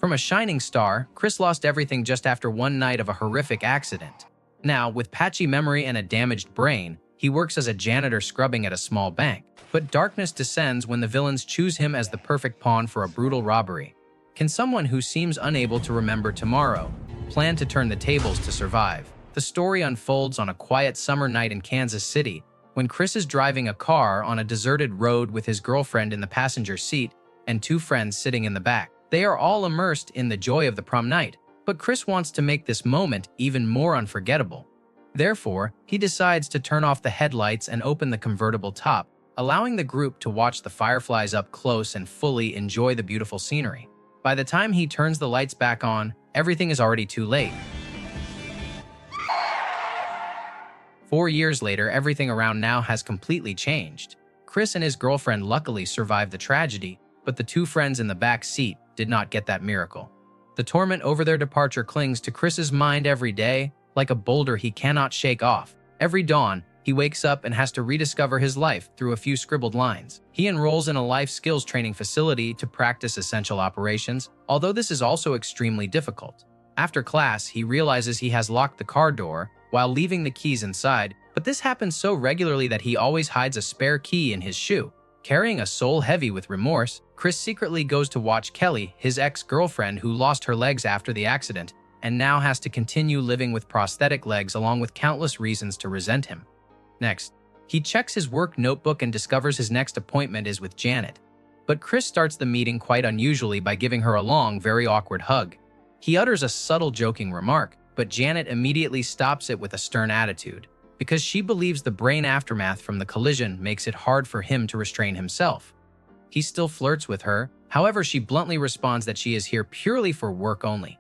From a shining star, Chris lost everything just after one night of a horrific accident. Now, with patchy memory and a damaged brain, he works as a janitor scrubbing at a small bank. But darkness descends when the villains choose him as the perfect pawn for a brutal robbery. Can someone who seems unable to remember tomorrow plan to turn the tables to survive? The story unfolds on a quiet summer night in Kansas City, when Chris is driving a car on a deserted road with his girlfriend in the passenger seat and two friends sitting in the back. They are all immersed in the joy of the prom night, but Chris wants to make this moment even more unforgettable. Therefore, he decides to turn off the headlights and open the convertible top, allowing the group to watch the fireflies up close and fully enjoy the beautiful scenery. By the time he turns the lights back on, everything is already too late. 4 years later, everything around now has completely changed. Chris and his girlfriend luckily survived the tragedy, but the two friends in the back seat did not get that miracle. The torment over their departure clings to Chris's mind every day, like a boulder he cannot shake off. Every dawn, he wakes up and has to rediscover his life through a few scribbled lines. He enrolls in a life skills training facility to practice essential operations, although this is also extremely difficult. After class, he realizes he has locked the car door while leaving the keys inside, but this happens so regularly that he always hides a spare key in his shoe. Carrying a soul heavy with remorse, Chris secretly goes to watch Kelly, his ex-girlfriend who lost her legs after the accident, and now has to continue living with prosthetic legs along with countless reasons to resent him. Next, he checks his work notebook and discovers his next appointment is with Janet. But Chris starts the meeting quite unusually by giving her a long, very awkward hug. He utters a subtle joking remark, but Janet immediately stops it with a stern attitude, because she believes the brain aftermath from the collision makes it hard for him to restrain himself. He still flirts with her, however she bluntly responds that she is here purely for work only.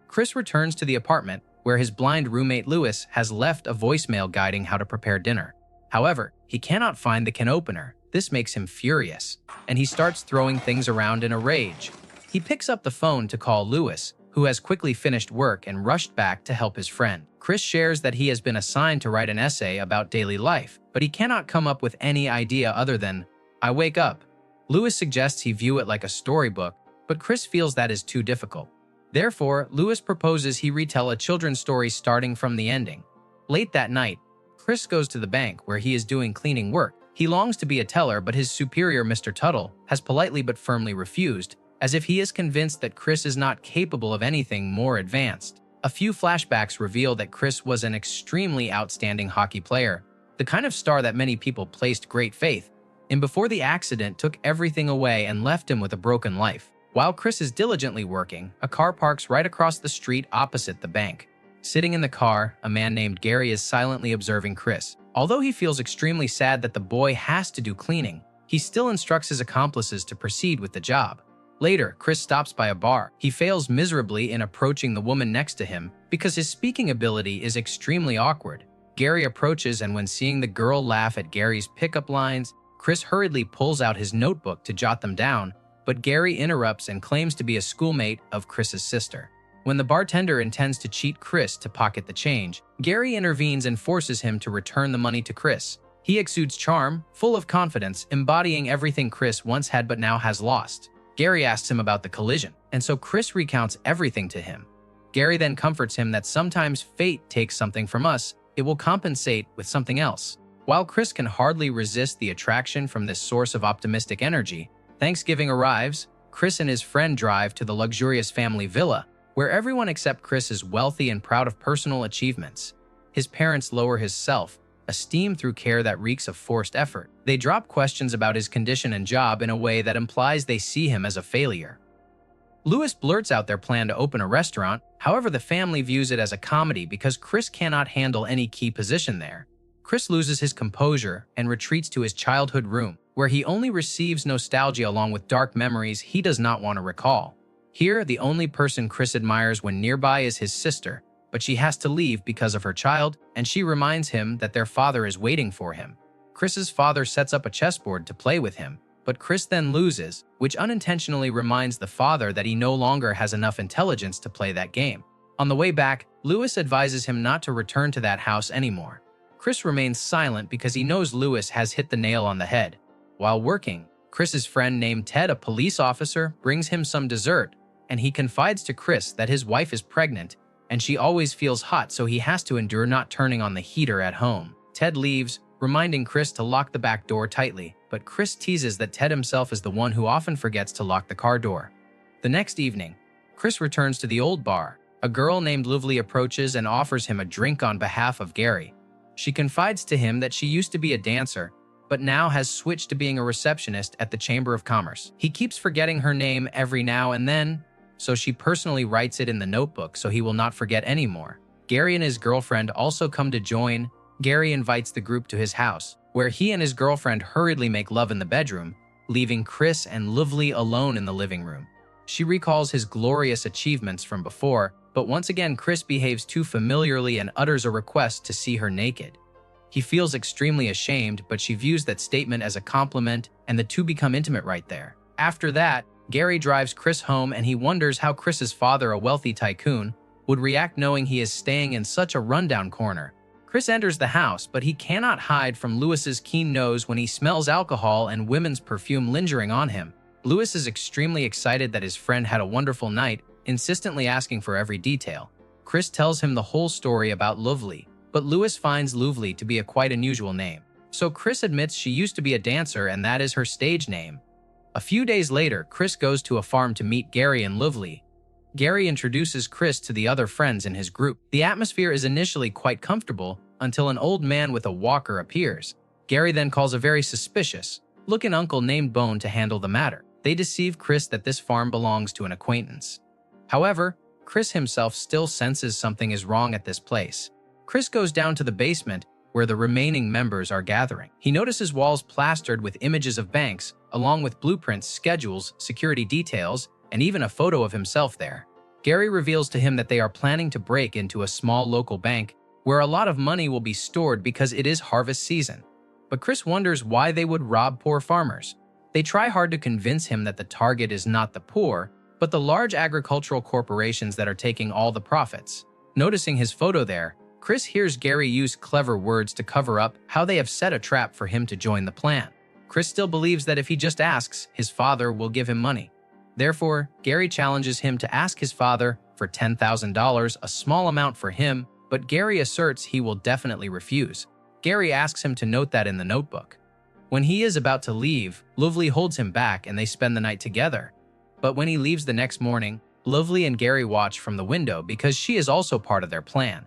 Chris returns to the apartment, where his blind roommate Lewis has left a voicemail guiding how to prepare dinner. However, he cannot find the can opener. This makes him furious, and he starts throwing things around in a rage. He picks up the phone to call Lewis, who has quickly finished work and rushed back to help his friend. Chris shares that he has been assigned to write an essay about daily life, but he cannot come up with any idea other than, "I wake up." Lewis suggests he view it like a storybook, but Chris feels that is too difficult. Therefore, Lewis proposes he retell a children's story starting from the ending. Late that night, Chris goes to the bank where he is doing cleaning work. He longs to be a teller, but his superior, Mr. Tuttle, has politely but firmly refused, as if he is convinced that Chris is not capable of anything more advanced. A few flashbacks reveal that Chris was an extremely outstanding hockey player, the kind of star that many people placed great faith in before the accident took everything away and left him with a broken life. While Chris is diligently working, a car parks right across the street opposite the bank. Sitting in the car, a man named Gary is silently observing Chris. Although he feels extremely sad that the boy has to do cleaning, he still instructs his accomplices to proceed with the job. Later, Chris stops by a bar. He fails miserably in approaching the woman next to him because his speaking ability is extremely awkward. Gary approaches, and when seeing the girl laugh at Gary's pickup lines, Chris hurriedly pulls out his notebook to jot them down, but Gary interrupts and claims to be a schoolmate of Chris's sister. When the bartender intends to cheat Chris to pocket the change, Gary intervenes and forces him to return the money to Chris. He exudes charm, full of confidence, embodying everything Chris once had but now has lost. Gary asks him about the collision, and so Chris recounts everything to him. Gary then comforts him that sometimes fate takes something from us, it will compensate with something else. While Chris can hardly resist the attraction from this source of optimistic energy, Thanksgiving arrives. Chris and his friend drive to the luxurious family villa, where everyone except Chris is wealthy and proud of personal achievements. His parents lower his self-esteem through care that reeks of forced effort. They drop questions about his condition and job in a way that implies they see him as a failure. Lewis blurts out their plan to open a restaurant, however the family views it as a comedy because Chris cannot handle any key position there. Chris loses his composure and retreats to his childhood room, where he only receives nostalgia along with dark memories he does not want to recall. Here, the only person Chris admires when nearby is his sister, but she has to leave because of her child, and she reminds him that their father is waiting for him. Chris's father sets up a chessboard to play with him, but Chris then loses, which unintentionally reminds the father that he no longer has enough intelligence to play that game. On the way back, Lewis advises him not to return to that house anymore. Chris remains silent because he knows Lewis has hit the nail on the head. While working, Chris's friend named Ted, a police officer, brings him some dessert, and he confides to Chris that his wife is pregnant and she always feels hot, so he has to endure not turning on the heater at home. Ted leaves, reminding Chris to lock the back door tightly, but Chris teases that Ted himself is the one who often forgets to lock the car door. The next evening, Chris returns to the old bar. A girl named Lovely approaches and offers him a drink on behalf of Gary. She confides to him that she used to be a dancer, but now has switched to being a receptionist at the Chamber of Commerce. He keeps forgetting her name every now and then, so she personally writes it in the notebook so he will not forget anymore. Gary and his girlfriend also come to join. Gary invites the group to his house, where he and his girlfriend hurriedly make love in the bedroom, leaving Chris and Lovely alone in the living room. She recalls his glorious achievements from before, but once again Chris behaves too familiarly and utters a request to see her naked. He feels extremely ashamed, but she views that statement as a compliment, and the two become intimate right there. After that, Gary drives Chris home and he wonders how Chris's father, a wealthy tycoon, would react knowing he is staying in such a rundown corner. Chris enters the house, but he cannot hide from Lewis's keen nose when he smells alcohol and women's perfume lingering on him. Lewis is extremely excited that his friend had a wonderful night, insistently asking for every detail. Chris tells him the whole story about Lovely, but Lewis finds Lovely to be a quite unusual name. So Chris admits she used to be a dancer and that is her stage name. A few days later, Chris goes to a farm to meet Gary and Lovely. Gary introduces Chris to the other friends in his group. The atmosphere is initially quite comfortable until an old man with a walker appears. Gary then calls a very suspicious-looking uncle named Bone to handle the matter. They deceive Chris that this farm belongs to an acquaintance. However, Chris himself still senses something is wrong at this place. Chris goes down to the basement where the remaining members are gathering. He notices walls plastered with images of banks, along with blueprints, schedules, security details, and even a photo of himself there. Gary reveals to him that they are planning to break into a small local bank where a lot of money will be stored because it is harvest season. But Chris wonders why they would rob poor farmers. They try hard to convince him that the target is not the poor, but the large agricultural corporations that are taking all the profits. Noticing his photo there, Chris hears Gary use clever words to cover up how they have set a trap for him to join the plan. Chris still believes that if he just asks, his father will give him money. Therefore, Gary challenges him to ask his father for $10,000, a small amount for him, but Gary asserts he will definitely refuse. Gary asks him to note that in the notebook. When he is about to leave, Lovely holds him back and they spend the night together. But when he leaves the next morning, Lovely and Gary watch from the window because she is also part of their plan.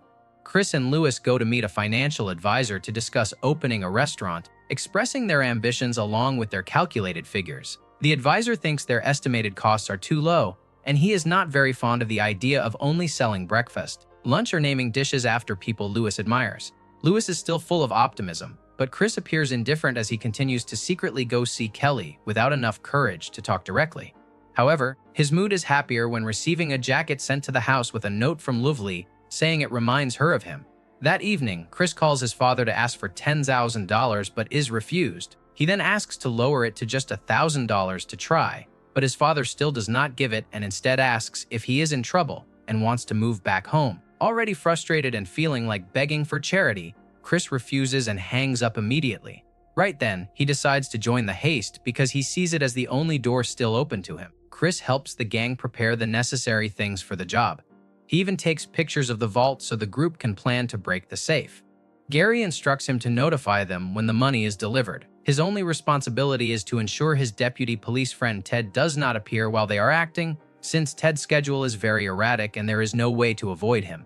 Chris and Lewis go to meet a financial advisor to discuss opening a restaurant, expressing their ambitions along with their calculated figures. The advisor thinks their estimated costs are too low, and he is not very fond of the idea of only selling breakfast, lunch, or naming dishes after people Lewis admires. Lewis is still full of optimism, but Chris appears indifferent as he continues to secretly go see Kelly without enough courage to talk directly. However, his mood is happier when receiving a jacket sent to the house with a note from Lovely saying it reminds her of him. That evening, Chris calls his father to ask for $10,000 but is refused. He then asks to lower it to just $1,000 to try, but his father still does not give it and instead asks if he is in trouble and wants to move back home. Already frustrated and feeling like begging for charity, Chris refuses and hangs up immediately. Right then, he decides to join the heist because he sees it as the only door still open to him. Chris helps the gang prepare the necessary things for the job. He even takes pictures of the vault so the group can plan to break the safe. Gary instructs him to notify them when the money is delivered. His only responsibility is to ensure his deputy police friend Ted does not appear while they are acting, since Ted's schedule is very erratic and there is no way to avoid him.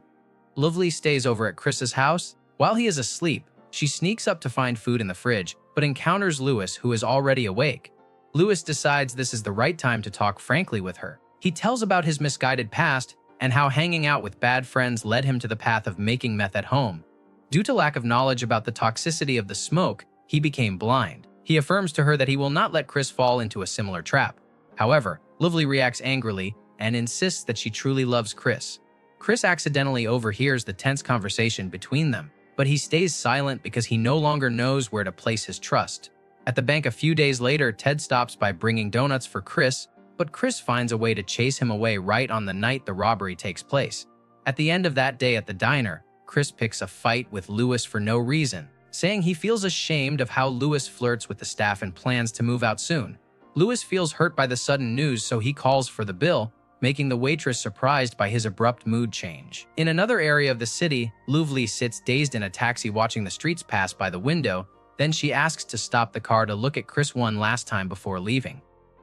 Lovely stays over at Chris's house. While he is asleep, she sneaks up to find food in the fridge, but encounters Lewis, who is already awake. Lewis decides this is the right time to talk frankly with her. He tells about his misguided past and how hanging out with bad friends led him to the path of making meth at home. Due to lack of knowledge about the toxicity of the smoke, he became blind. He affirms to her that he will not let Chris fall into a similar trap. However, Lovely reacts angrily and insists that she truly loves Chris. Chris accidentally overhears the tense conversation between them, but he stays silent because he no longer knows where to place his trust. At the bank a few days later, Ted stops by bringing donuts for Chris, but Chris finds a way to chase him away right on the night the robbery takes place. At the end of that day at the diner, Chris picks a fight with Lewis for no reason, saying he feels ashamed of how Lewis flirts with the staff and plans to move out soon. Lewis feels hurt by the sudden news, so he calls for the bill, making the waitress surprised by his abrupt mood change. In another area of the city, Louvely sits dazed in a taxi watching the streets pass by the window. Then she asks to stop the car to look at Chris one last time before leaving.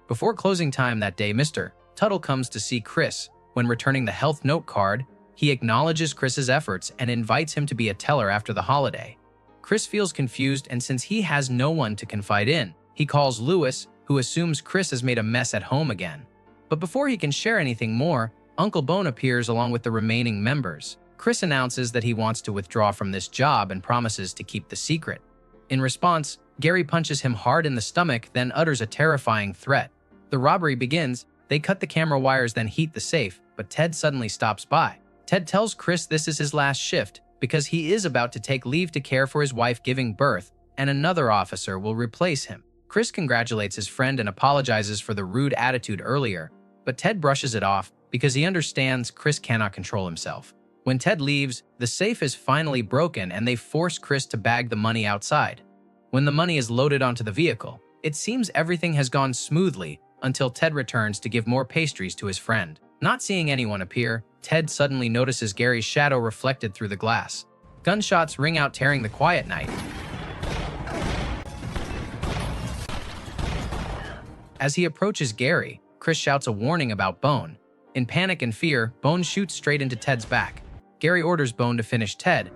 Before closing time that day, Mr. Tuttle comes to see Chris. When returning the health note card, he acknowledges Chris's efforts and invites him to be a teller after the holiday. Chris feels confused, and since he has no one to confide in, he calls Louis, who assumes Chris has made a mess at home again. But before he can share anything more, Uncle Bone appears along with the remaining members. Chris announces that he wants to withdraw from this job and promises to keep the secret. In response, Gary punches him hard in the stomach, then utters a terrifying threat. The robbery begins. They cut the camera wires, then heat the safe, but Ted suddenly stops by. Ted tells Chris this is his last shift because he is about to take leave to care for his wife giving birth, and another officer will replace him. Chris congratulates his friend and apologizes for the rude attitude earlier, but Ted brushes it off because he understands Chris cannot control himself. When Ted leaves, the safe is finally broken and they force Chris to bag the money outside. When the money is loaded onto the vehicle, it seems everything has gone smoothly until Ted returns to give more pastries to his friend. Not seeing anyone appear, Ted suddenly notices Gary's shadow reflected through the glass. Gunshots ring out, tearing the quiet night. As he approaches Gary, Chris shouts a warning about Bone. In panic and fear, Bone shoots straight into Ted's back. Gary orders Bone to finish Ted.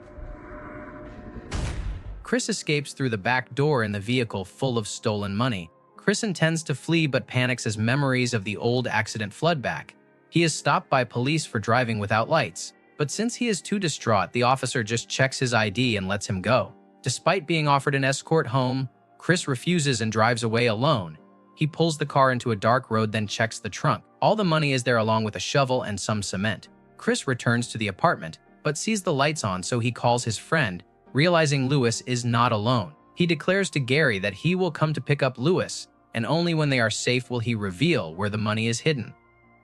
Chris escapes through the back door in the vehicle full of stolen money. Chris intends to flee but panics as memories of the old accident flood back. He is stopped by police for driving without lights, but since he is too distraught, the officer just checks his ID and lets him go. Despite being offered an escort home, Chris refuses and drives away alone. He pulls the car into a dark road, then checks the trunk. All the money is there along with a shovel and some cement. Chris returns to the apartment, but sees the lights on, so he calls his friend, realizing Louis is not alone. He declares to Gary that he will come to pick up Louis, and only when they are safe will he reveal where the money is hidden.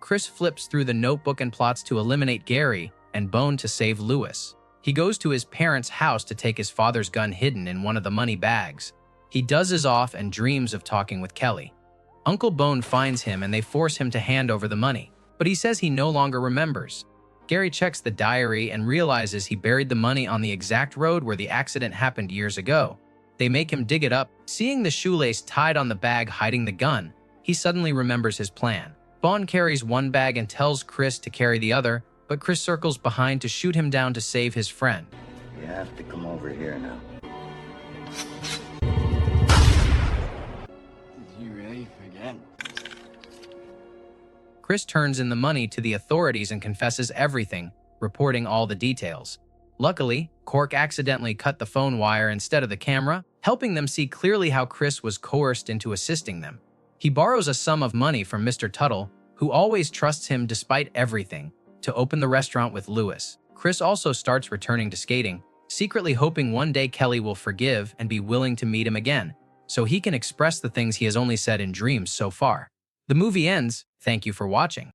Chris flips through the notebook and plots to eliminate Gary and Bone to save Louis. He goes to his parents' house to take his father's gun hidden in one of the money bags. He dozes off and dreams of talking with Kelly. Uncle Bone finds him and they force him to hand over the money, but he says he no longer remembers. Gary checks the diary and realizes he buried the money on the exact road where the accident happened years ago. They make him dig it up. Seeing the shoelace tied on the bag hiding the gun, he suddenly remembers his plan. Bond carries one bag and tells Chris to carry the other, but Chris circles behind to shoot him down to save his friend. You have to come over here now. Did you really forget? Chris turns in the money to the authorities and confesses everything, reporting all the details. Luckily, Cork accidentally cut the phone wire instead of the camera, helping them see clearly how Chris was coerced into assisting them. He borrows a sum of money from Mr. Tuttle, who always trusts him despite everything, to open the restaurant with Louis. Chris also starts returning to skating, secretly hoping one day Kelly will forgive and be willing to meet him again, so he can express the things he has only said in dreams so far. The movie ends. Thank you for watching.